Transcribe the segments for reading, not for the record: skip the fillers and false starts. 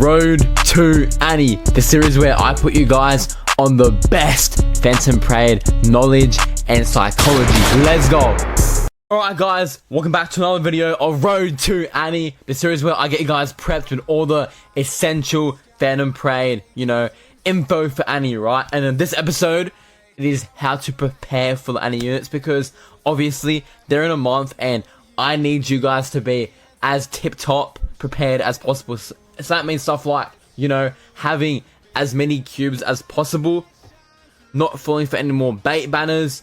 Road to Annie, the series where I put you guys on the best Phantom Parade knowledge and psychology. Let's go. Alright guys, welcome back to another video of Road to Annie, the series where I get you guys prepped with all the essential Phantom Parade, info for Annie, right? And in this episode, it is how to prepare for the Annie units, because obviously they're in a month and I need you guys to be as tip-top prepared as possible. So that means stuff like, having as many cubes as possible, not falling for any more bait banners,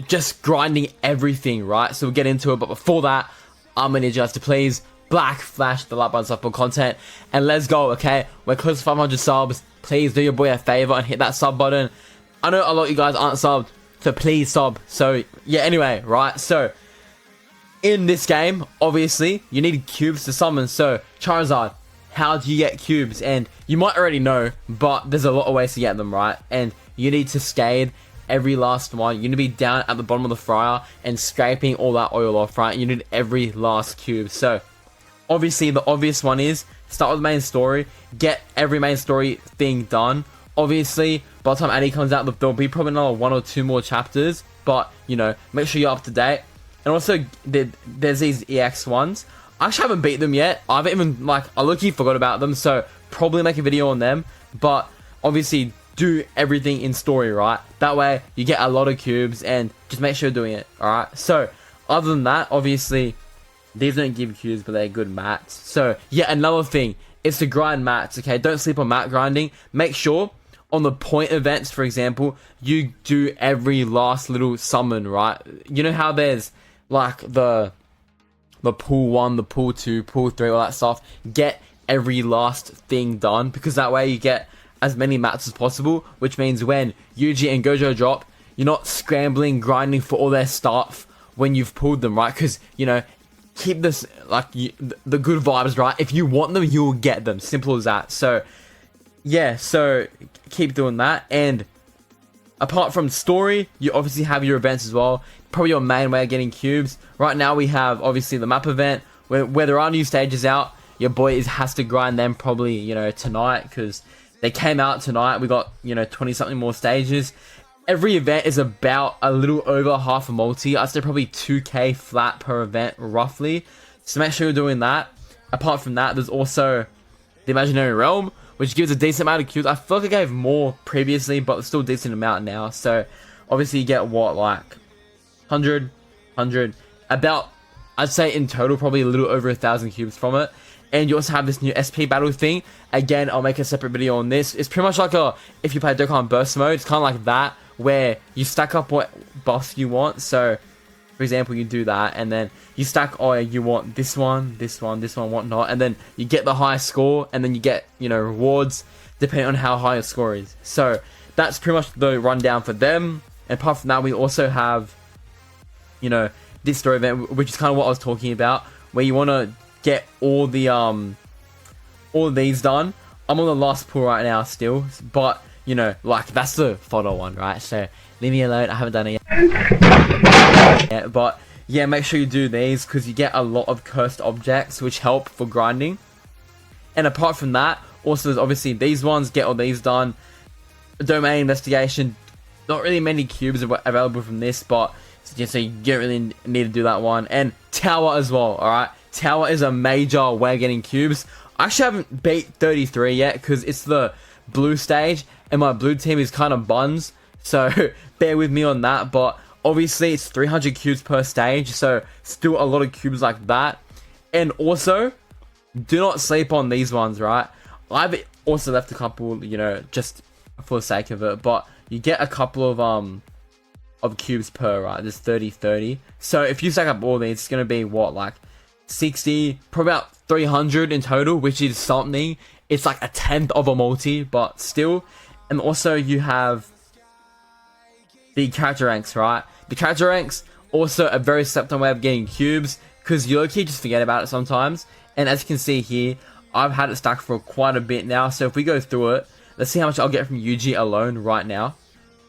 just grinding everything, right? So we'll get into it, but before that, I'm gonna need you guys to please flash the like button for content, and let's go, okay? We're close to 500 subs. Please do your boy a favor and hit that sub button. I know a lot of you guys aren't subbed, so please sub. So yeah, anyway, right? So in this game, obviously, you need cubes to summon. So Charizard, how do you get cubes? And you might already know, but there's a lot of ways to get them, right? And you need to scade every last one. You need to be down at the bottom of the fryer and scraping all that oil off, right? You need every last cube. So obviously the obvious one is start with the main story, get every main story thing done. Obviously by the time Annie comes out, there'll be probably another 1 or 2 more chapters, but make sure you're up to date. And also there's these EX ones. I actually haven't beat them yet. I haven't even, I low-key forgot about them, so probably make a video on them. But obviously do everything in story, right? That way you get a lot of cubes, and just make sure you're doing it, alright? So other than that, obviously these don't give cubes, but they're good mats. So yeah, another thing is to grind mats, okay? Don't sleep on mat grinding. Make sure on the point events, for example, you do every last little summon, right? You know how there's the pool 1, the pool 2, pool 3, all that stuff. Get every last thing done, because that way you get as many mats as possible, which means when YUJI and GOJO drop, you're not scrambling, grinding for all their stuff when you've pulled them, right? Because, keep this, the good vibes, right? If you want them, you'll get them. Simple as that. So, yeah, so keep doing that. And apart from story, you obviously have your events as well. Probably your main way of getting cubes. Right now we have obviously the map event where there are new stages out. Your boy has to grind them probably tonight, because they came out tonight. We got 20 something more stages. Every event is about a little over half a multi. I'd say probably 2k flat per event roughly. So make sure you're doing that. Apart from that, there's also the Imaginary Realm, which gives a decent amount of cubes. I feel like I gave more previously, but it's still a decent amount now. So obviously you get what, 100, about, I'd say in total probably a little over 1,000 cubes from it. And you also have this new SP battle thing. Again, I'll make a separate video on this. It's pretty much like if you play Dokkan Burst mode, it's kind of like that, where you stack up what buffs you want. So for example, you do that, and then you stack, you want this one, whatnot, and then you get the highest score, and then you get rewards depending on how high your score is. So that's pretty much the rundown for them. And apart from that, we also have this story event, which is kind of what I was talking about, where you want to get all the all of these done. I'm on the last pool right now still, but that's the photo one, right? So leave me alone, I haven't done it yet. But yeah, make sure you do these, because you get a lot of cursed objects which help for grinding. And apart from that, also there's obviously these ones, get all these done. Domain investigation, not really many cubes available from this, but so you don't really need to do that one. And tower as well, alright? Tower is a major way of getting cubes. I actually haven't beat 33 yet, because it's the blue stage, and my blue team is kind of buns, so bear with me on that. But obviously it's 300 cubes per stage, so still a lot of cubes like that. And also, do not sleep on these ones, right? I've also left a couple, just for the sake of it, but you get a couple of cubes per, right? There's 30. So if you stack up all these, it's gonna be what, 60, probably about 300 in total, which is something. It's like a 10th of a multi, but still. And also you have the character ranks, right? The character ranks, also a very slept on way of getting cubes, because you low-key just forget about it sometimes. And as you can see here, I've had it stacked for quite a bit now. So if we go through it, let's see how much I'll get from YUJI alone right now.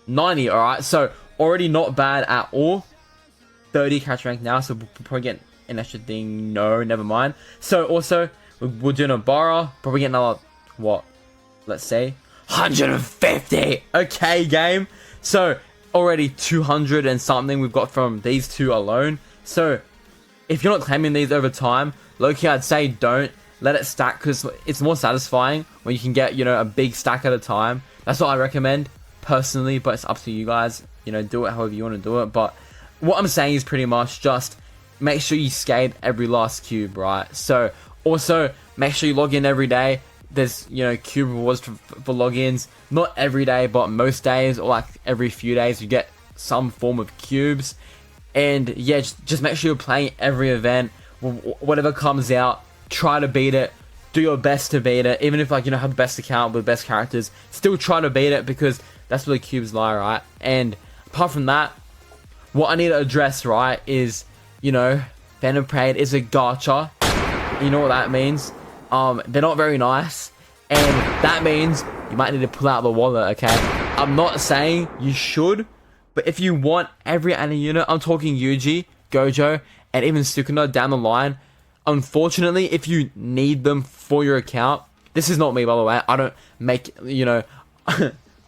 90, alright? So already not bad at all. 30 character rank now, so we'll probably get an extra thing. No, never mind. So also We're doing a Bara, probably get another, what, let's say 150. Okay, game. So already 200 and something we've got from these two alone. So if you're not claiming these over time, low-key I'd say don't let it stack, because it's more satisfying when you can get, you know, a big stack at a time. That's what I recommend personally, but it's up to you guys, you know, do it however you want to do it. But what I'm saying is pretty much just make sure you skate every last cube, right? So also make sure you log in every day. There's, you know, cube rewards for logins, not every day but most days, or like every few days you get some form of cubes. And yeah, just make sure you're playing every event, whatever comes out, try to beat it, do your best to beat it. Even if, like, you know, have the best account with the best characters, still try to beat it, because that's where the cubes lie, right? And apart from that, what I need to address, right, is, you know, Phantom Parade is a gacha. You know what that means? They're not very nice, and that means you might need to pull out the wallet, okay? I'm not saying you should, but if you want every ANNI unit, I'm talking YUJI, GOJO, and even Sukuna down the line, unfortunately, if you need them for your account, this is not me, by the way, I don't make, you know,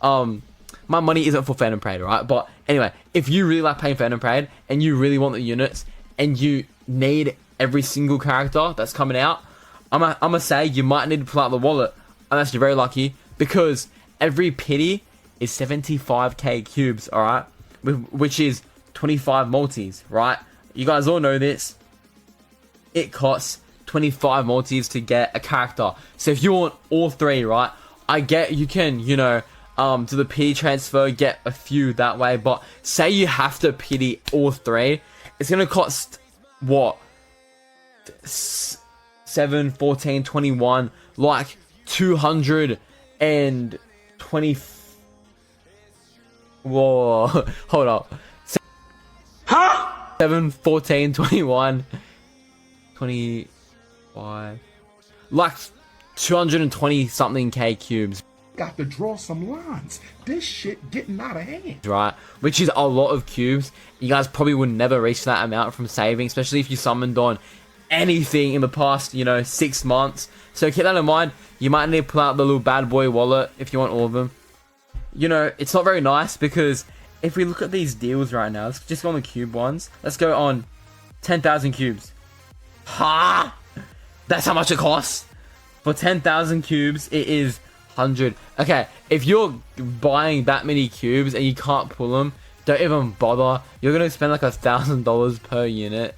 my money isn't for Phantom Parade, right? But anyway, if you really like playing Phantom Parade, and you really want the units, and you need every single character that's coming out, I'm gonna say you might need to pull out the wallet, unless you're very lucky, because every pity is 75k cubes, alright? Which is 25 multis, right? You guys all know this. It costs 25 multis to get a character. So if you want all three, right? I get you can, you know, do the pity transfer, get a few that way, but say you have to pity all three, it's gonna cost, what? 7, 14, 21, like 220. Whoa, hold up. Huh? 7, 14, 21, 25, like 220 something K cubes. Got to draw some lines. This shit getting out of hand. Right, which is a lot of cubes. You guys probably would never reach that amount from saving, especially if you summoned on anything in the past, you know, 6 months. So keep that in mind. You might need to pull out the little bad boy wallet if you want all of them. You know, it's not very nice, because if we look at these deals right now, let's just go on the cube ones. Let's go on 10,000 cubes. Ha! That's how much it costs. For 10,000 cubes, it is 100. Okay, if you're buying that many cubes and you can't pull them, don't even bother. You're gonna spend like $1,000 per unit.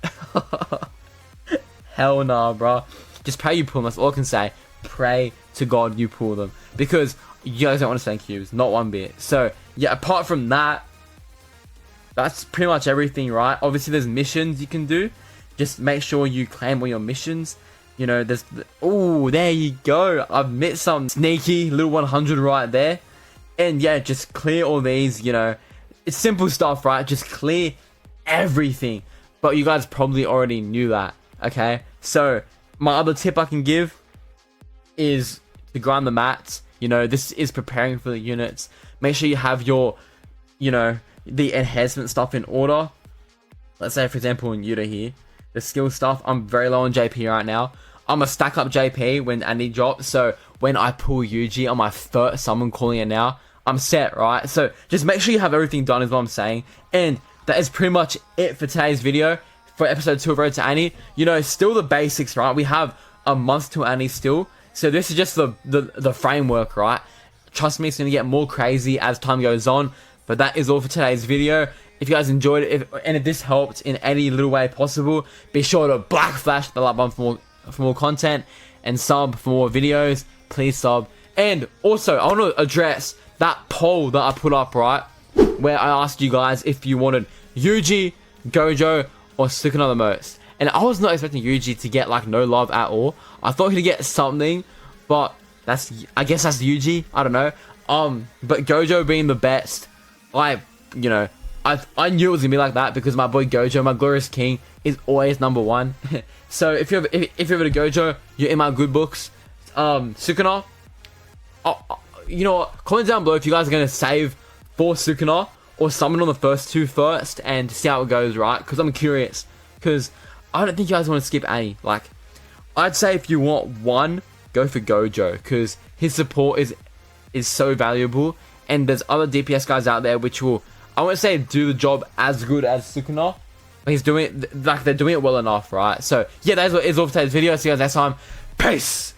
Hell nah, bro. Just pray you pull them. That's all I can say. Pray to God you pull them, because you guys don't want to spend cubes, not one bit. So yeah, apart from that, that's pretty much everything, right? Obviously there's missions you can do. Just make sure you claim all your missions. You know, there's, oh, there you go. I've met some sneaky little 100 right there. And yeah, just clear all these, you know. It's simple stuff, right? Just clear everything. But you guys probably already knew that, okay? So my other tip I can give is to grind the mats. You know, this is preparing for the units. Make sure you have your, you know, the enhancement stuff in order. Let's say, for example, in Yuta here, the skill stuff, I'm very low on JP right now. I'm gonna stack up JP when ANNI drops, so when I pull YUJI on my first summon, calling it now, I'm set, right? So just make sure you have everything done, is what I'm saying. And that is pretty much it for today's video, for episode 2 of Road to ANNI. You know, still the basics, right? We have a month to ANNI still, so this is just the framework, right? Trust me, it's gonna get more crazy as time goes on. But that is all for today's video. If you guys enjoyed it, if this helped in any little way possible, be sure to black flash the like button for more content, and sub for more videos. Please sub. And also, I want to address that poll that I put up, right, where I asked you guys if you wanted YUJI, GOJO, or Sukuna the most. And I was not expecting YUJI to get like no love at all. I thought he'd get something, but I guess that's YUJI. I don't know. But GOJO being the best, I knew it was gonna be like that, because my boy GOJO, my glorious king, is always number 1. So if you're ever to GOJO, you're in my good books. Sukuna, you know what? Comment down below if you guys are gonna save for Sukuna or summon on the first 2 first and see how it goes, right? Because I'm curious. Because I don't think you guys want to skip ANNI. Like, I'd say if you want one, go for Gojo, because his support is so valuable, and there's other DPS guys out there which will, I won't say do the job as good as Sukuna, but he's doing it, like, they're doing it well enough, right? So yeah, that's what is all for today's video. See you guys next time. Peace.